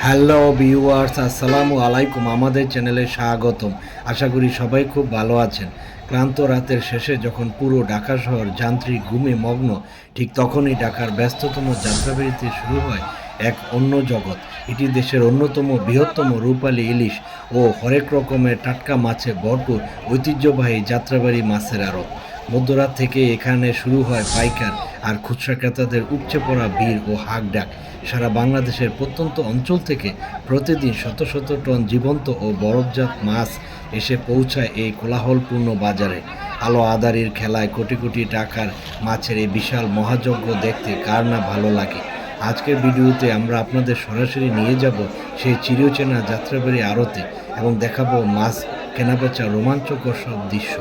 Hello viewers, আসসালামু আলাইকুম। আমাদের চ্যানেলে স্বাগতম। আশা করি সবাই খুব ভালো আছেন। ক্লান্ত রাতের শেষে যখন পুরো ঢাকা শহর যান্ত্রিক ঘুমে মগ্ন, ঠিক তখনই ঢাকার ব্যস্ততম যাত্রাবাড়িতে শুরু হয় এক অন্য জগৎ। এটি দেশের অন্যতম বৃহত্তম রূপালী ইলিশ ও হরেক রকমের টাটকা মাছে ভরপুর ঐতিহ্যবাহী যাত্রাবাড়ি মাছের আড়ত। মধ্যরাত থেকে এখানে শুরু হয় পাইকার আর খুচরা ক্রেতাদের উপচে পড়া ভিড় ও হাঁকডাক। সারা বাংলাদেশের প্রত্যন্ত অঞ্চল থেকে প্রতিদিন শত শত টন জীবন্ত ও বরফজাত মাছ এসে পৌঁছায় এই কোলাহলপূর্ণ বাজারে। আলো আদারির খেলায় কোটি কোটি টাকার মাছের এই বিশাল মহাযজ্ঞ দেখতে কার না ভালো লাগে। আজকের ভিডিওতে আমরা আপনাদের সরাসরি নিয়ে যাব সেই চিরচেনা যাত্রাবাড়ি আড়তে এবং দেখাবো মাছ কেনাবেচা রোমাঞ্চকর সব দৃশ্য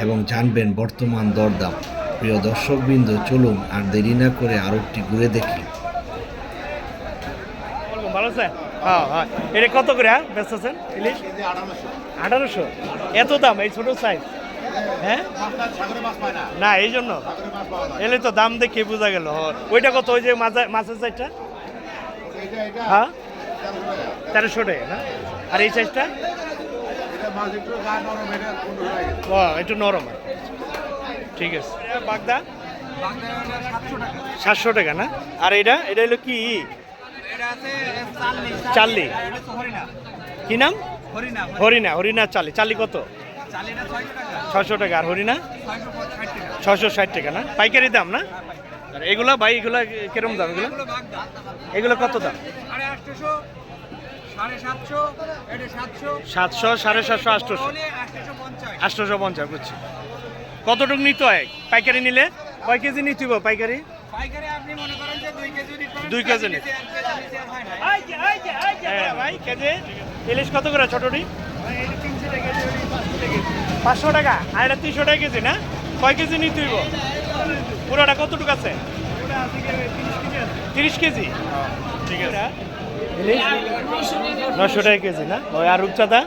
এবং জানবেন বর্তমান দরদাম। প্রিয় দর্শকবৃন্দ, চলুন আর দেরি না করে আড়তটি ঘুরে দেখি। ভালো আছে? হ্যাঁ হ্যাঁ। এটা কত করে ব্যস্ত আছেন ইলিশ? 1800। এত দাম এই ছোট সাইজ? হ্যাঁ না, এই জন্য এলে তো দাম দেখে বোঝা গেল। ওইটা কত? ওই যে মাছের সাইজটা? হ্যাঁ 1300 টাকা না? আর এই সাইজটা? ও একটু নরম। ঠিক আছে। বাগদা 700 টাকা না? আর এটা হলো কি? চাল্লি। কি নাম? হরিণা চাল্লি। চাল্লি কত? 600 টাকা। আর হরিণা 660 টাকা না? পাইকারি দাম না? আর এগুলা ভাই, এগুলা কিরম দাম? এগুলো কত দাম? 700, 750, 800, 850। বুঝছি। কতটুকু নিতে হয় পাইকারি নিলে? কয় কেজি নিতে হবে পাইকারি? আপনি মনে করেন যে 2 কেজি নিতে। হ্যাঁ ভাই, কেজি ইলিশ কত করে ছোটটি? 500 টাকা। আর এটা 300 টাকা কেজি না? কয় কেজি নিতে হইব? পুরোটা কতটুকু আছে? 30 কেজি। ঠিক আছে। ইলিশ 900 টাকা কেজি না? ওই আর রূপচাঁদা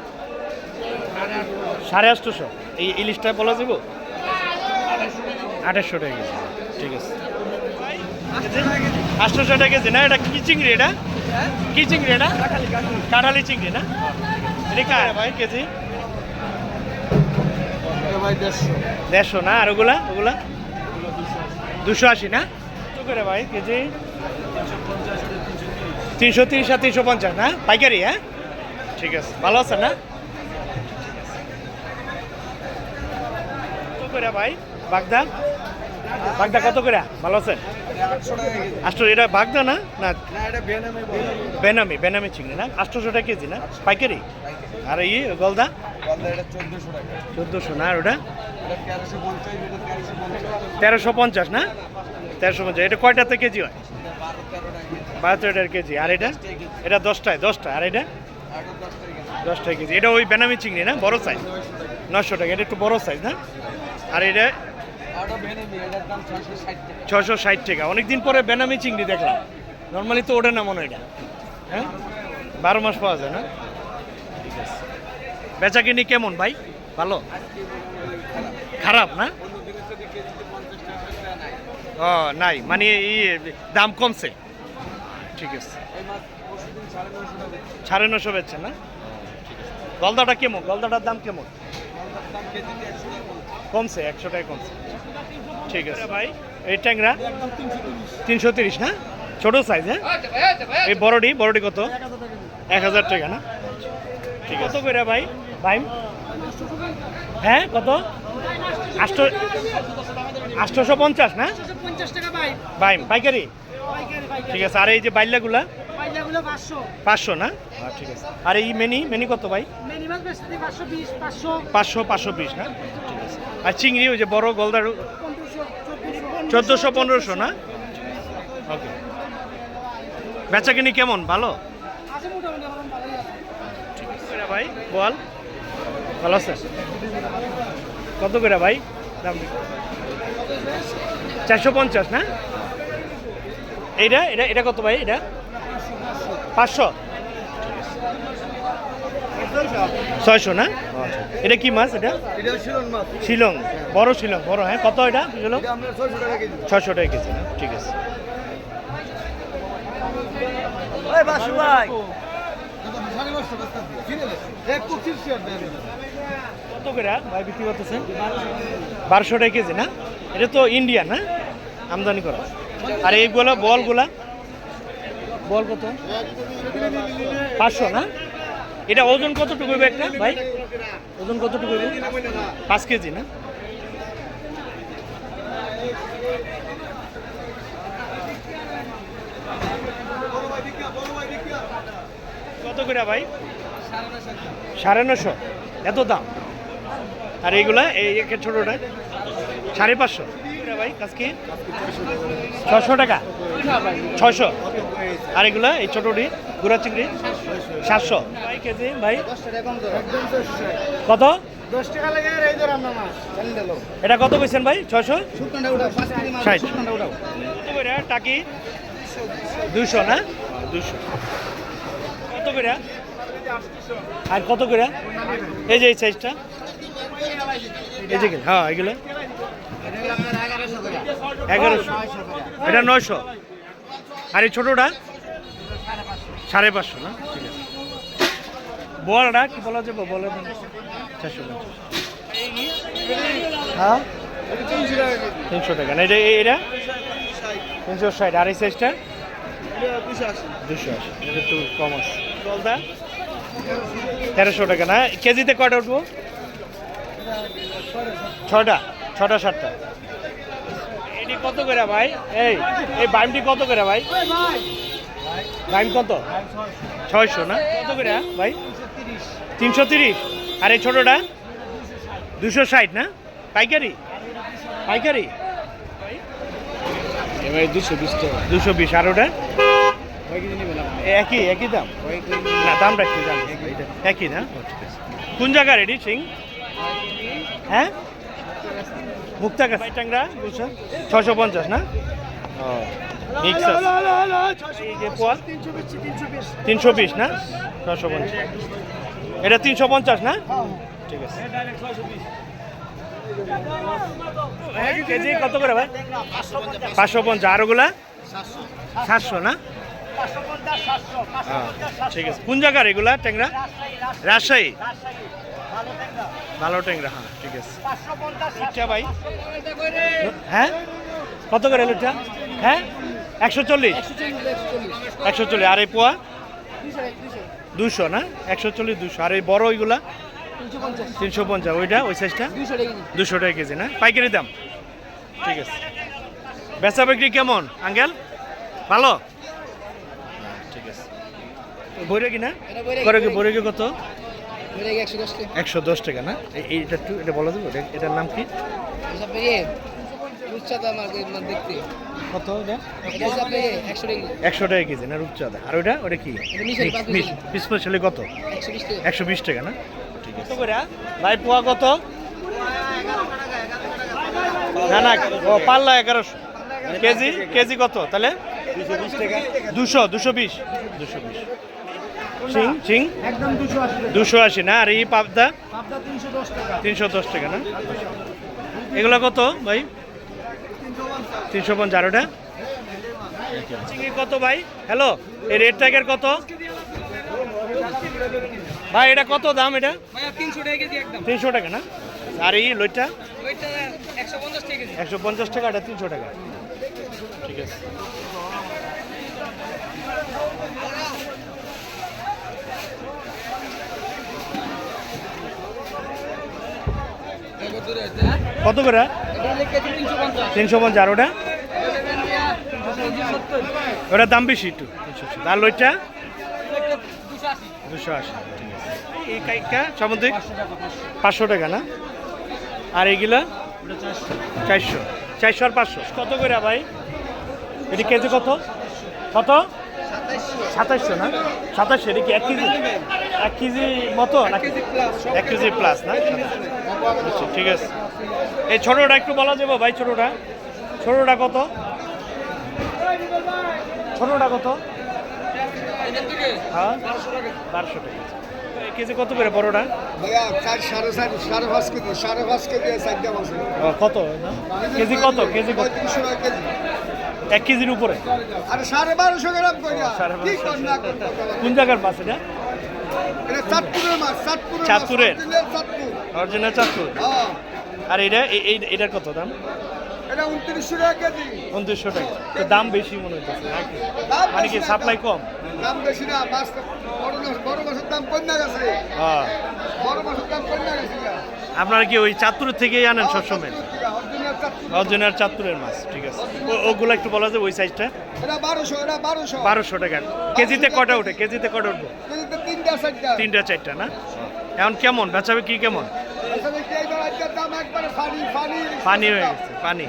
850। এই ইলিশটা বলা যাব 2800 টাকা কেজি। ঠিক আছে। 800 টাকা কেজি না? এটা কি চিংড়ি? এটা কি চিংড়ি? এটা কাঁঠালি চিংড়ি না? এটা কার ভাই কেজি? 150 না? আর ওগুলা 280 না? কত করে ভাই কেজি? 330 আর 350 না? পাইকারি? হ্যাঁ ঠিক আছে। ভালো আছে না? কত করে ভাই বাগদা? কত করে? ভালো আছে? 800। এটা বাগদা না? না বেনামি চিংড়ি না? 800 টাকা কেজি না? পাইকারি? আর এই গলদা 1400 না? আর ওটা 1350 না? 1350। এটা কয়টাতে কেজি হয়? 12-13 কেজি। আর এটা 10টায়। আর এটা 10 টাকা কেজি। এটা ওই বেনামি চিংড়ি না? বড় সাইজ 900 টাকা। এটা একটু বড় সাইজ না? আর এটা 660 টাকা। অনেকদিন পরে বেনামি চিংড়ি দেখলাম। নর্মালি তো ওঠে না মনে হয় এটা। হ্যাঁ 12 মাস পাওয়া যায় না? ঠিক আছে। বেচা কিনি কেমন ভাই? ভালো? খারাপ না? ও নাই, মানে দাম কমছে। ঠিক আছে। 950 বেচছে না? গলদাটা কেমন? গলদাটার দাম কেমন? কমছে, 100 টাকা কমছে। ঠিক আছে ভাই। এই ট্যাংরা 330 না? ছোট সাইজ। হ্যাঁ এই বড়টি কত? 1000 টাকা না? ঠিক আছে। কত করে ভাই? হ্যাঁ কত? 850 না? পাইকারি? ঠিক আছে। আর এই যে বাইল্লাগুলা 500 না? ঠিক আছে। আর এই মেনি কত ভাই? 520 না? ঠিক আছে। আর চিংড়ি ওই যে বড় গলদার 1400-1500 না? ওকে। বেচা কিনি কেমন? ভালো? ঠিক আছে ভাই। বল ভালো আছে? কত করে ভাই দাম? 450 না? এটা কত ভাই? এটা 500। 600 না? এটা কি মাছ? এটা শিলং। বড় শিলং। বড়। হ্যাঁ কত এটা? 600 টাকা কেজি না? ঠিক আছে। কত করে ভাই বিক্রি করতেছেন? 1200 টাকা কেজি না? এটা তো ইন্ডিয়ান না, আমদানি করা। আর এইগুলো বলগুলা, বল কত? 500 না? এটা ওজন কতটুকু হবে একটা ভাই? ওজন কতটুকু হবে? 5 কেজি না? কত করে ভাই? 950, এত দাম। আর এইগুলা এই একের ছোটটা 550 ভাই। আজকে 600 টাকা, 600। আর এগুলা এই ছোটটি গুড়া চিংড়ি 700 ভাই কেজি ভাই। কত? 10 টাকা লাগে আর এই ধর আমরা মাছ জানি দিলো এটা কত কইছেন ভাই? 600 শুকনাটা উঠাও 5 কেজি মাছ 60 শুকনাটা উঠাও কত করে টাকি? 200 না? 200 কত করে? আর কত করে? এই যে এই সাইজটা, এই যে হ্যাঁ এগুলো এটা আপনার 1100 টাকা 1100, এটা 900। আর এই ছোটটা 550 না? ঠিক আছে। বলটা কি বলা যাবে? বলে 450। হ্যাঁ 300 টাকা না? এটা এটা 360। আর এই সাইজটা 280। এটা একটু কম আছে। বলটা 1300 টাকা না? কেজিতে কয়টা উঠবো? 6টা 7টা। এটি কত করে ভাই? এই এই বাইমটি কত করে ভাই? বাইম কত? 600 না? কত করে ভাই? 330। আর এই ছোটটা 260 না? পাইকারি? পাইকারি এবারে 220 টাকা 220। আর ওটা কয় কেজি নেবেন আপনি একই একই দাম কয় কেজি না? দামটা একটু জানি একই না? কোন জায়গার এটি সিং? হ্যাঁ মুক্তাগাছা ট্যাংরা 650 না? ও মিক্স আছে। এই যে পোয়া 320 না? 650। এটা 350 না? ঠিক আছে। কেজি কত করে ভাই? 550। আর ওগুলা 700 না? ঠিক আছে। কোন জায়গার এগুলা ট্যাংরা? রাজশাহী। ভালো ট্যাংরা, হ্যাঁ ঠিক আছে। লুচ্চা ভাই হ্যাঁ কত করে লুচ্চা? হ্যাঁ 140 140। আর এই পোয়া 200 না? 140 200। আর এই বড় ওইগুলা 350। ওইটা ওই সাইজটা 200 টাকা কেজি না? পাইকারি দাম। ঠিক আছে। বেচা বিক্রি কেমন আঙ্কেল? ভালো? ঠিক আছে। বৈরাগী না? বৈরাগী কত? 110 টাকা না? এইটা একটু এটা বলা যাবে? এটার নাম কি? কত এটা? 100 টাকা কেজি না রূপচাঁদা? আর ওইটা ওটা কি? পিস স্পেশালি কত? 120 টাকা না? ঠিক আছে। কত করে ভাই পোয়া কত? না না ও পাল্লা 1100। কেজি কেজি কত তাহলে? 220 টাকা। 220 চিং চিং একদম 280 280 না? আর এই পাবদা পাবদা 310 টাকা 310 টাকা না? এগুলো কত ভাই? 350। আর ওটা চিংড়ি কত ভাই? হ্যালো এই রেড টাইগার কত ভাই? এটা কত দাম? এটা ভাইয়া 300 টাকা কেজি একদম 300 টাকা না? আর এই লইটা ওইটা 150 টাকা কেজি 150 টাকা, এটা 300 টাকা। ঠিক আছে। কত করে? এটা কেজি 350 350। আর ওটা ওটার দাম বেশি একটু 380। আর লইটা 280। ঠিক আছে। এই কাইকা সামুদ্রিক 500 টাকা না? আর এইগুলা 400 আর 500। কত করে ভাই? এটি কেজি কত? কত? 2700 না? 2700। এটা কি 1 কেজি? 1 কেজি মতো নাকি? 1 কেজি প্লাস না? আচ্ছা ঠিক আছে। এই ছোটোটা একটু বলা যাবে ভাই? ছোটোটা কত? ছোটোটা কত? হ্যাঁ 1200 টাকা। এই কেজি কত করে বড়টা? ভাইয়া 4.5 কেজি 5.5 কেজি সাইডটা আছে কত কেজি? কত কেজি? 300 টাকা কেজি 1 কেজির উপরে? আরে 1250 গ্রাম কইরা 1250 কি কর না কর কোন জায়গার মাছ এটা? এটা চাঁদপুরের মাছ, চাঁদপুরের মাছ, চাঁদপুরের? অরিজিনাল চাঁদপুর। অরিজিনাল চাঁদপুর। হ্যাঁ, আর এটার কত দাম? এটা 2900 টাকা কেজি। 2900 টাকা। তো দাম বেশি মনে হচ্ছে নাকি? দাম মানে কি বেশি না, সাপ্লাই কম? দাম বেশি না, মাছ বড় মাছের দাম কমে গেছে। হ্যাঁ। বড় মাছের দাম কমে গেছে। আপনারা কি ওই চাঁদপুরের থেকেই আনেন সবসময়? অরিজিনাল চাঁদপুর। অরিজিনাল চাঁদপুরের মাছ, ঠিক আছে। ওগুলো একটু বলা যায় ওই সাইজটা? এটা 1200, এটা 1200। 1200 টাকা। কেজিতে কটা ওঠে? কেজিতে কটা উঠবে? কেজিতে 3টা 4টা। 3টা 4টা না? এখন কেমন বেচাবে কি কেমন? আসলে কি এইবার আজকের দাম একবারে ফানি ফানি। পানি হয়ে গেছে, পানি।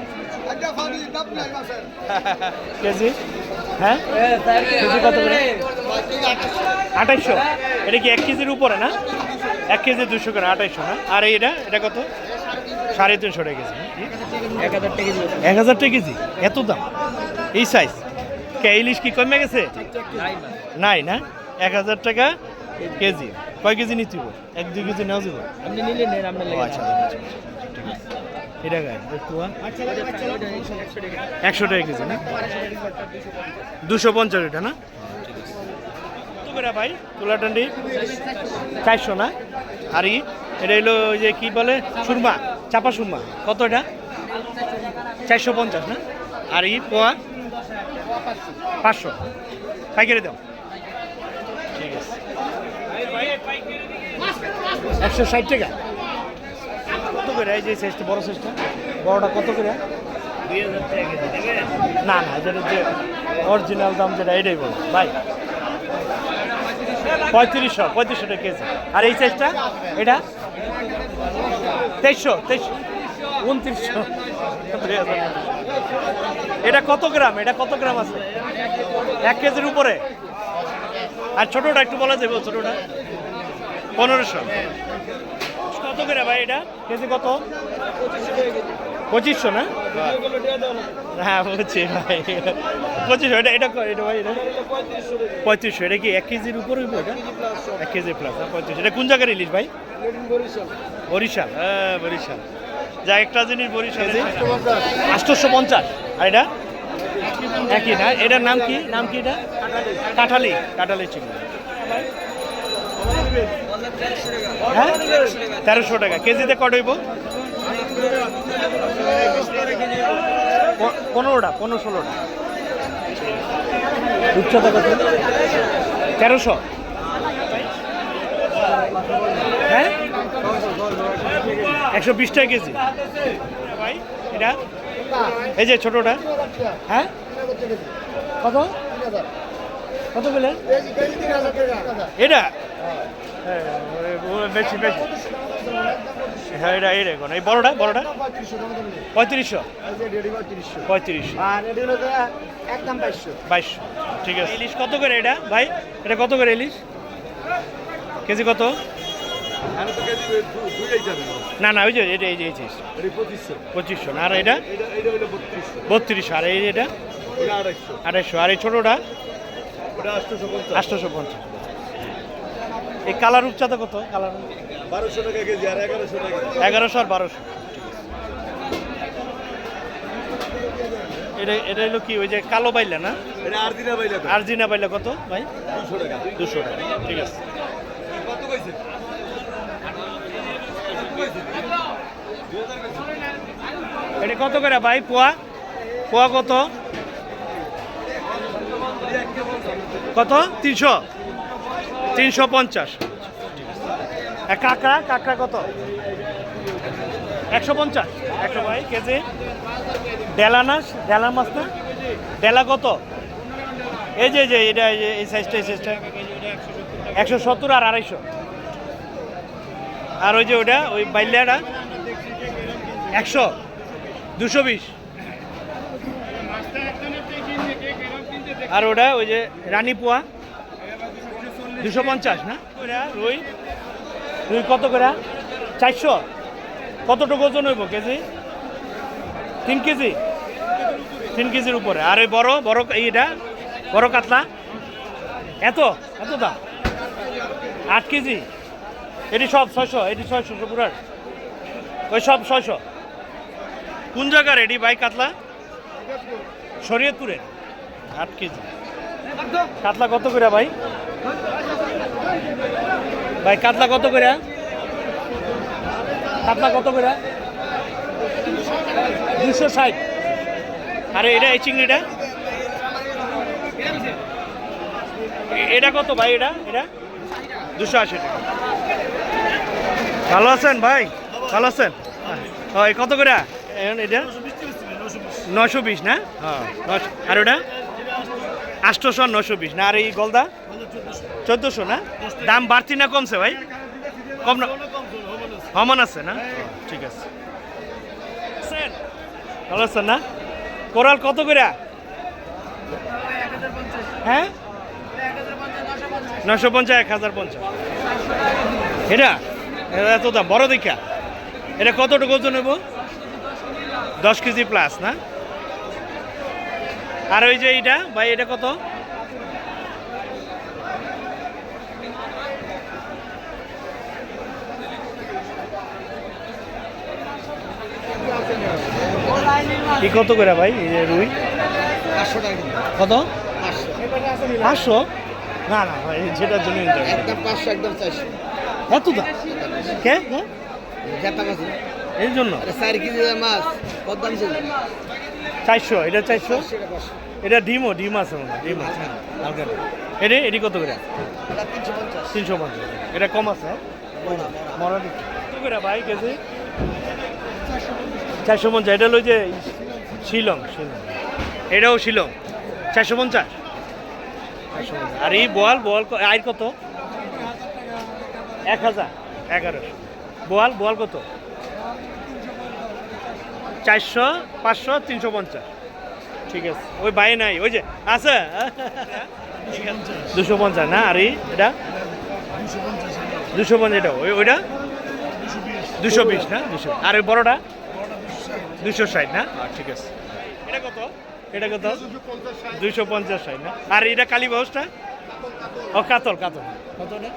আজকে ফানি দাম নাই মাছের। কেজি? হ্যাঁ, কেজি কত করে? 2800। এটা কি 1 কেজির উপরে না? 1 কেজি 200 করে, 2800 না? আর এটা কত? 350 টাকা কেজি। 1000 টাকা কেজি? এত দাম এই সাইজ? ইলিশ কি কমে গেছে? নাই না? 1000 টাকা কেজি। কয় কেজি নিতে হবে? 1-2 কেজি নেওয়া যাবে? আচ্ছা, এটা গায়ে পোয়া 100 টাকা কেজি না? 250 এটা না? কত করে ভাই তুলাটান্ডি? 400 না? আর এটা হলো ওই যে কি বলে সুরমা, চাপা সুরমা, কত এটা? 450 না? আর পোয়া 500। পাইকারি দাও, ঠিক আছে। 160 টাকা। কত করে এই যে সাইজটা, বড় সাইজটা? বড়টা কত করে? 2000 টাকা কেজি। না না, যেটা যে অরিজিনাল দাম যেটা এটাই বলো ভাই। 3500 টাকা কেজি। আর এই সাইজটা এটা 2300, 2900। এটা কত গ্রাম? এটা কত গ্রাম আছে? 1 কেজির উপরে। আর ছোটটা একটু বলা যাবে, ছোটটা 1500। কত করে ভাই এটা? কেজি কত? 2500 না? হ্যাঁ বুঝছি ভাই, 2500। এটা ভাই এটা 3500। এটা কি 1 কেজির উপরে হইব? এটা 1 কেজি প্লাস 3500। এটা কোন জায়গার ইলিশ ভাই? বরিশাল। হ্যাঁ বরিশাল। যা একটা জিনিস বরিশাল 850। আর এটা একই না? এটার নাম কি? নাম কি এটা? কাঁঠালি চিংড়ি। হ্যাঁ 1300 টাকা কেজিতে। কত হইব? 15টা 15-16টা। উচ্চতা কত? 1300। হ্যাঁ 120 টাকা কেজি ভাই। এটা এই যে ছোটটা, হ্যাঁ কত কত বলেন? এটা বেশি বেশি। হ্যাঁ এটা এরকম। এই বড়টা 3500। 3500 আর এটা হলো একদম 2200। ঠিক আছে। ইলিশ কত করে এটা ভাই? এটা কত করে ইলিশ কেজি? কত? না না, ওই যে এটা এই যে 2500 না? আর এটা 3200। আর এই এটা 2800। আর এই ছোটটা 850। এই কালার রূপচাঁদা কত? কালার 1200 টাকা কেজি আর 1100 টাকা। 1100 আর 1200। এটা হলো কি ওই যে কালো বাইলা না? এটা আরজিনা বাইলা। আরজিনা বাইলা কত ভাই? 200 টাকা। 200 টাকা, ঠিক আছে। কত কইছে? এটা কত করে ভাই পোয়া? পোয়া কত? কত? 300? 350। কাঁকড়া কত? 150। 100 ভাই কেজি। ডেলা মাছ না? ডেলা কত? এই যে এটা এই সাইজটা 170 আর 250। আর ওই যে ওটা ওই বাইলাটা 100, 220। আর ওটা ওই যে রানী পোয়া 250 না? রুই কত করে? 400। কতটুকু ওজন হইব কেজি? 3 কেজি। 3 কেজির উপরে। আর ওই বড় এইটা বড় কাতলা এত দাম? 8 কেজি। এটি সব 600। এটি 600 পুরার ওই সব 600। কোন জায়গার এটি ভাই কাতলা? শরীয়তপুরের। 8 কেজি। কাতলা কত করে ভাই? ভাই কাতলা কত করে? কাতলা কত করে? 260। আরে এটা এই চিংড়িটা এটা কত ভাই? এটা এটা 280 টাকা। ভালো আছেন ভাই? ভালো আছেন? হয় কত করে এখন এটা? 920 না? হ্যাঁ। আর ওটা 800 920 না? আর এই গলদা 1400 না? দাম বাড়তি না কমছে ভাই? কম না, সমান আছে না? ঠিক আছে। ভালো আছেন না? কোরাল কত করে? হ্যাঁ 950 1050। এটা এত দাম বড় দেখা। এটা কতটুকু ওজন নেব? 10 কেজি প্লাস না? আর ওই যে এইটা ভাই এটা কত? কি কত করে ভাই এই যে রুই? 500 টাকা। কত? 500। 500? না না ভাই যেটার জন্য নিতে হবে। একদম 500, একদম 400। এত দাম কে কে? যেটা মাছ। এই জন্য আরে 4 কেজি মাছ কত দাম ছিল? 400। এটা 400। 500। এটা ডিম আছে মনে হয়, ডিম আছে হালকা। এটি কত করে? এটা 350। 350। এটা কম আছে হ্যাঁ? মরা দিচ্ছি কত করে ভাই কেজি? 450। এটা হলো যে শিলং। এটাও শিলং 450। আর এই বোয়াল আয়ের কত? 1000 1100। বোয়াল কত? 400 500 350। ঠিক আছে ওই বাই নাই ওই যে আছে 250 না? আর এটা 250। এটা ওইটা 220 না? 200। আর ওই বড়টা 260 না? ঠিক আছে। এটা কত? এটা কত? 250 60 না? আর এটা কালী বাউসটা? ও কাতল কত না?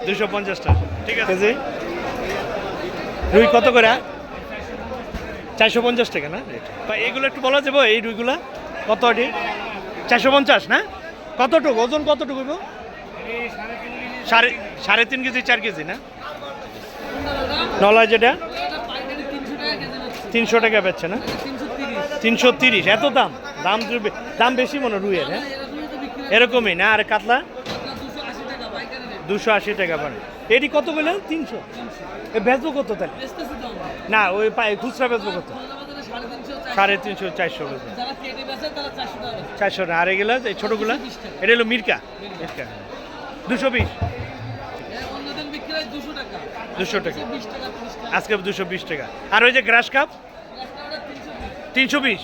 250 টাকা। ঠিক আছে জি। রুই কত করে? 450 টাকা না? এগুলো একটু বলা যাবো এই রুইগুলা কত? এটি 450 না? কতটুকু ওজন? কতটুকু? 3.5 কেজি 4 কেজি না? নলা যেটা 300 টাকা বেচছে না? 330। এত দাম বেশি মনে রুইয়ের হ্যাঁ? এরকমই না? আর কাতলা 280 টাকা পারে। এটি কত বললেন? 300। বেচবো কত তাহলে? না ওই খুচরা বেচবো কত? 350 400 বেচবো। 400 না? আর এগুলো এই ছোটোগুলা? এটা হলো মির্কা 220। 200 টাকা আজকে 220 টাকা। আর ওই যে গ্রাস কাপ 320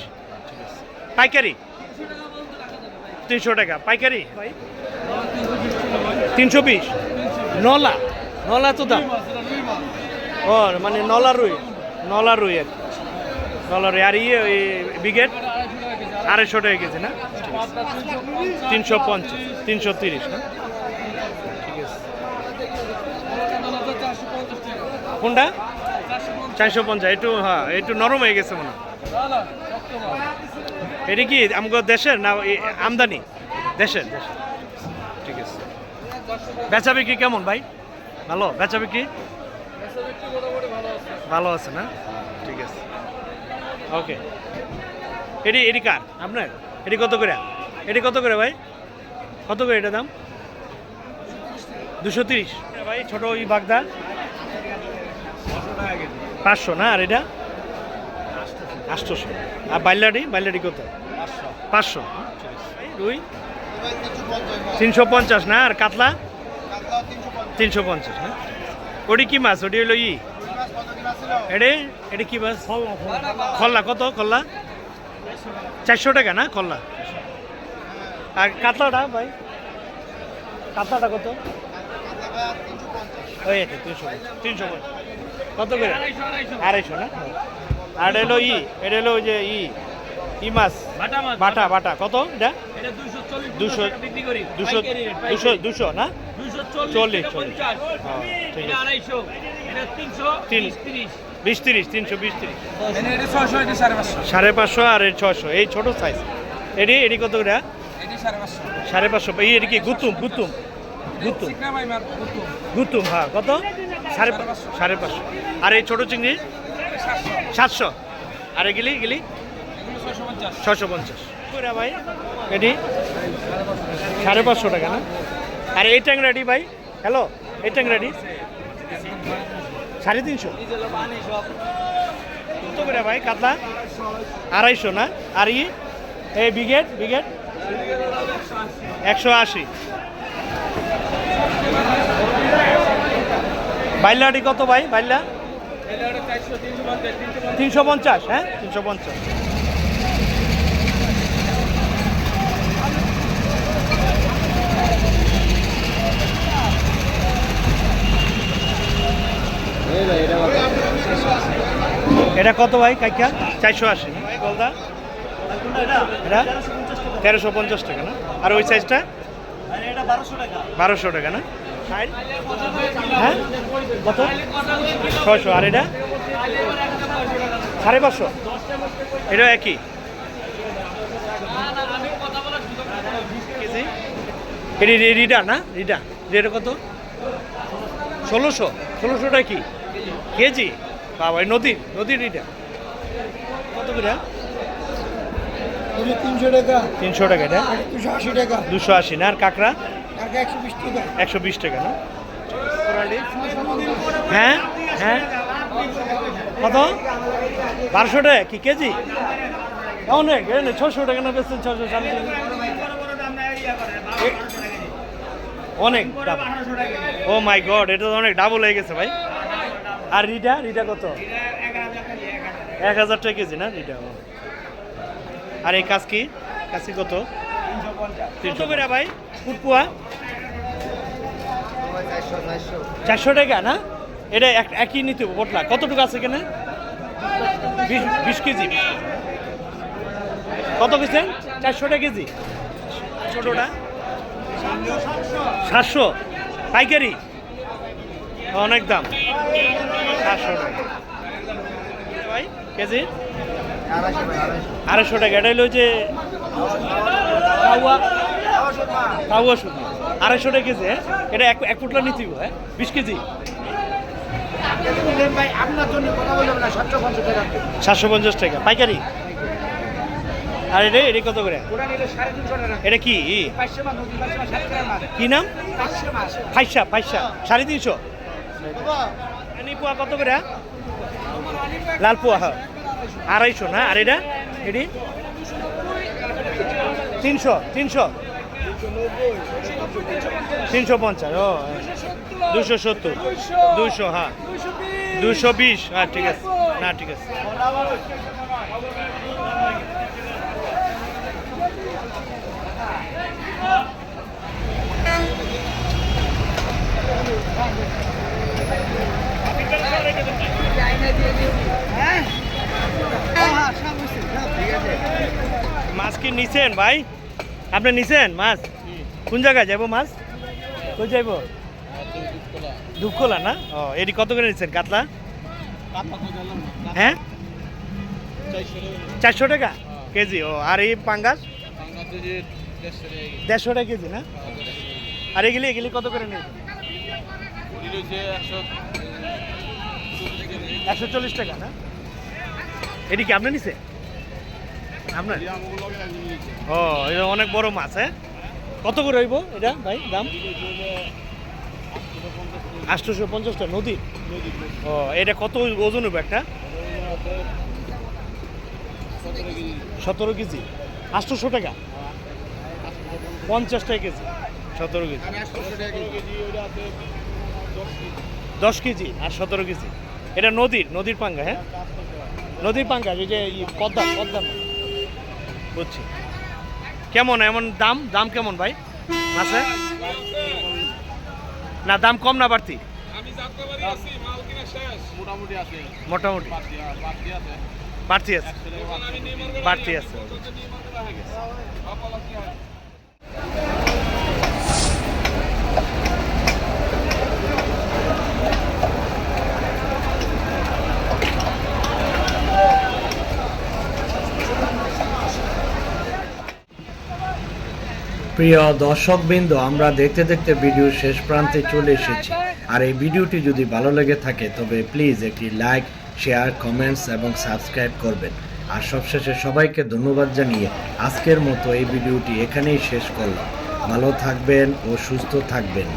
পাইকারি 300 টাকা পাইকারি ভাই 320। নলা তো দাম ও মানে নলা রুই আর নলা রুই। আর ইয়ে ওই বিগেট 250 টাকা কেজি না? 350 330 না? ঠিক আছে। কোনটা? 450। একটু হ্যাঁ একটু নরম হয়ে গেছে মনে হয়। এটা কি আমাকে দেশের না আমদানি? দেশের। ঠিক আছে। বেচা বিক্রি কেমন ভাই? ভালো বেচা বিক্রি? ভালো আছে না? ঠিক আছে ওকে। এটি কার আপনার? এটি কত করে ভাই? কত করে এটা দাম? 230 ভাই। ছোট ওই বাগদা 500 না? আর এটা 800। আর বাইলাডি কত? 500। রুই 350 না? আর কাতলা 350 না? ওটি কি মাছ? ওটি হলো এটি কি মাছ? খল্লা কত? খল্লা 400 টাকা না? খল্লা। আর কাতলাটা ভাই? কাতলাটা কত? ওই 300 কত করে? 250 না? আর এলো এটা হলো ওই যে মাছ বাটা কত? এটা 200 না? 40 20 30 320 30 550 আর 600 এই ছোট সাইজ। এটি কত করে? 550 ভাই এটা কি গুতুম গুতুম গুতুম গুতুম হ্যাঁ কত 550 আর এই ছোট চিংড়ি 700 আর এগুলি গিলি 650 কইরা ভাই এটি 550 টাকা না আর এই ট্যাংরাটি ভাই হ্যালো এই ট্যাংরাটি 350 কত করে ভাই কাতলা 250 না আর এই বিগেট 180 বাইলাটি কত ভাই বাইলা 350 হ্যাঁ 350 এটা কত ভাই কাইকা 480 ভাই গলদা এটা 1350 টাকা না আর ওই সাইজটা এটা 1200 টাকা না হ্যাঁ কত 600 আর এটা 550 এটা একই কেজি এটা রিডা না রিডা কত 1600 কি কেজি বাবা নদীর রিডা কত করে 300 টাকা 300 টাকা এটা 280 টাকা 280 না আর কাঁকড়া 120 টাকা 120 টাকা না হ্যাঁ কত 1200 টাকা কি কেজি অনেক 600 টাকা না বেচছেন 600 অনেক ও মাই গড এটা তো অনেক ডাবল হয়ে গেছে ভাই আর রিডা কত 1000 টাকা কেজি না রিডা আর এই কাসকি কত 300 করে ভাই ফুটপুয়া 400 টাকা না এটা একই নিতে বটলা কতটুকু আছে এখানে 20 কেজি কত কেজি 400 টাকা কেজি ছোটটা 700 পাইকারি অনেক দাম 700 টাকা ভাই কেজি 250 টাকা এটা হলো যে কাউয়া শুধু 250 টাকা কেজি হ্যাঁ এটা এক ফুটলা নিতে হ্যাঁ 20 কেজি ভাই আপনার জন্য কথা বললাম না 750 টাকা পাইকারি আর এটা কত করে ওটা নিলে 350 টাকা এটা কি 500 মাছ নদী 500 মাছ 7 টাকা মাছ কি নাম 500 মাছ ফাইসা 350 আনি পোয়া কত করে লাল পোয়া হ্যাঁ 250 না আর এটা এটি 350 ও 270 200 হ্যাঁ 220 হ্যাঁ ঠিক আছে না ঠিক আছে মাছ কি নিছেন ভাই আপনি নিছেন মাছ কোন জায়গায় যাবো মাছ কই যাইব দুঃখলা না ও এটি কত করে নিচ্ছেন কাতলা হ্যাঁ 400 টাকা কেজি ও আর এই পাঙ্গাস 150 টাকা কেজি না আর এগুলি কত করে নেবেন 140 টাকা না এটি কি আপনি নিছে আপনার ও এটা অনেক বড় মাছ হ্যাঁ কত করে হইব এটা ভাই দাম 850 টাকা নদী ও এটা কত ওজন হবে একটা 17 কেজি 800 টাকা 50 টাকা কেজি 17 কেজি 10 কেজি আর 17 কেজি এটা নদীর পাঙ্গা হ্যাঁ নদীর পাঙ্গা এই যে পদ্মা বুঝছি কেমন এমন দাম কেমন ভাই মাছে না দাম কম না বাড়তি মোটামুটি বাড়তি আছে প্রিয় দর্শকবৃন্দ, আমরা দেখতে দেখতে ভিডিও শেষ প্রান্তে চলে এসেছি। আর এই ভিডিওটি যদি ভালো লেগে থাকে তবে প্লিজ একটি লাইক, শেয়ার, কমেন্টস এবং সাবস্ক্রাইব করবেন। আর সবশেষে সবাইকে ধন্যবাদ জানিয়ে আজকের মতো এই ভিডিওটি এখানেই শেষ করলাম। ভালো থাকবেন ও সুস্থ থাকবেন।